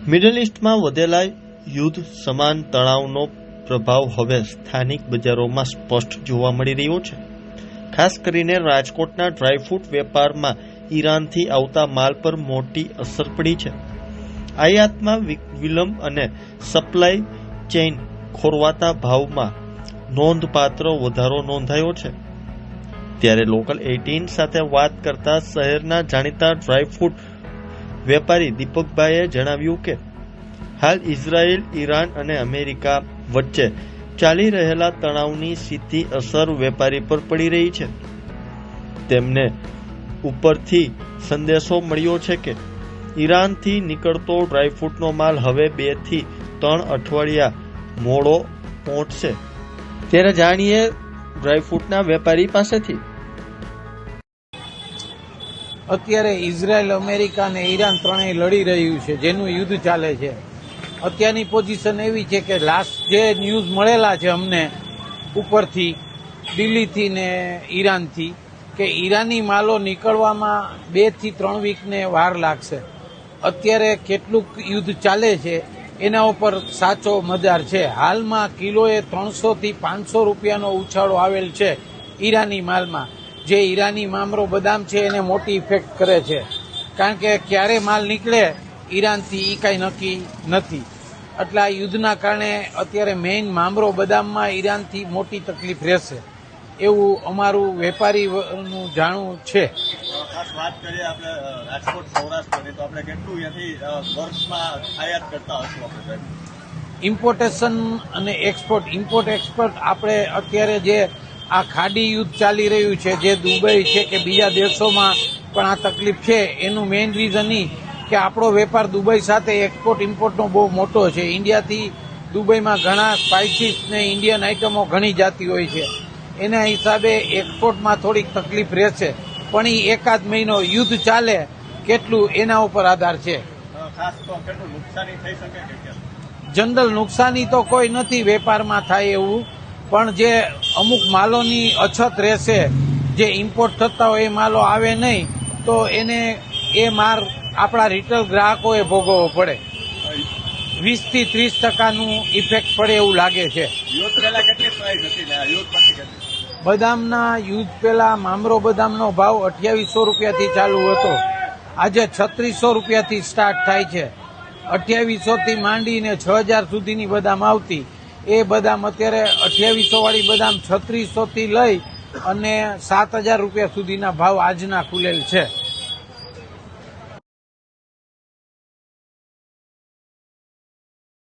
Middle ઇસ્ટમાં વધેલા યુદ્ધ સમાન તણાવનો પ્રભાવ હવે સ્થાનિક બજારોમાં સ્પષ્ટ જોવા મળી રહ્યો છે. ખાસ કરીને રાજકોટના ડ્રાયફ્રૂટ વેપારમાં ઈરાનથી આવતા માલ પર મોટી અસર પડી છે. આયાતમાં વિલંબ અને સપ્લાય ચેઇન ખોરવાતા ભાવમાં નોંધપાત્ર વધારો નોંધાયો છે. ત્યારે લોકલ 18 સાથે વાત કરતા શહેરના જાણીતા ડ્રાયફ્રૂટ વેપારી દીપકભાઈએ જણાવ્યું કે હાલ ઇઝરાયલ, ઈરાન અને અમેરિકા વચ્ચે ચાલી રહેલા તણાવની સીધી અસર વેપારી પર પડી રહી છે. તેમને ઉપરથી સંદેશો મળ્યો છે કે ઈરાનથી નીકળતો ડ્રાયફ્રૂટનો માલ હવે 2 થી 3 અઠવાડિયા મોડો પહોંચશે. ત્યારે જાણીએ ડ્રાયફ્રૂટના વેપારી પાસેથી. અત્યારે ઇઝરાયલ, અમેરિકા અને ઈરાન ત્રણેય લડી રહ્યું છે, જેનું યુદ્ધ ચાલે છે. અત્યારની પોઝિશન એવી છે કે લાસ્ટ જે ન્યૂઝ મળેલા છે અમને ઉપરથી, દિલ્હીથી ને ઈરાનથી, કે ઈરાની માલો નીકળવામાં 2 થી 3 વીકને વાર લાગશે. અત્યારે કેટલુંક યુદ્ધ ચાલે છે એના ઉપર સાચો મદાર છે. હાલમાં કિલોએ 300 થી 500 રૂપિયાનો ઉછાળો આવેલ છે ઈરાની માલમાં. જે ઈરાની મામરો બદામ છે એને મોટી ઇફેક્ટ કરે છે, કારણ કે ક્યારે માલ નીકળે ઈરાનથી એ કાંઈ નક્કી નથી. એટલે આ યુદ્ધના કારણે અત્યારે મેઇન મામરો બદામમાં ઈરાનથી મોટી તકલીફ રહેશે એવું અમારું વેપારીનું જાણવું છે. ખાસ વાત કરીએ આપણે રાજકોટ સૌરાષ્ટ્રની, તો આપણે કેટલું અહીંયાથી વર્ષમાં આયાત કરતા હશું આપણે? ઇમ્પોર્ટેશન અને એક્સપોર્ટ, ઇમ્પોર્ટ એક્સપોર્ટ આપણે અત્યારે જે આ ખાડી યુદ્ધ ચાલી રહ્યું છે, જે દુબઈ છે કે બીજા દેશોમાં પણ આ તકલીફ છે, એનું મેઇન રીઝન એ કે આપણો વેપાર દુબઈ સાથે એક્સપોર્ટ ઇમ્પોર્ટનો બહુ મોટો છે. ઇન્ડિયાથી દુબઈમાં ઘણા સ્પાઇસીસ ને ઇન્ડિયન આઇટમો ઘણી જાતી હોય છે. એના હિસાબે એક્સપોર્ટમાં થોડીક તકલીફ રહેશે, પણ એ એકાદ મહિનો યુદ્ધ ચાલે કેટલું એના ઉપર આધાર છે. ખાસ તો કેટલું નુકસાની થઈ શકે કે જનરલ નુકસાની તો કોઈ નથી વેપારમાં થાય એવું, પણ જે અમુક માલોની અછત રહેશે, જે ઇમ્પોર્ટ થતા હોય એ માલો આવે નહીં તો એને એ માર આપણા રિટેલ ગ્રાહકોએ ભોગવવો પડે. 20 થી 30% ઇફેક્ટ પડે એવું લાગે છે. યુદ્ધ પહેલા કેટલી પ્રાઇસ હતી ને યુદ્ધ પછી કેટલી? બદામના યુદ્ધ પહેલા મામરો બદામનો ભાવ 2800 રૂપિયાથી ચાલુ હતો. આજે 3600 રૂપિયાથી સ્ટાર્ટ થાય છે. 2800 થી માંડીને 6000 સુધીની બદામ આવતી, એ બદામ અત્યારે 2800 વાળી બદામ 3600 થી લઈ અને 7000 રૂપિયા સુધીના ભાવ આજના ખુલેલ છે.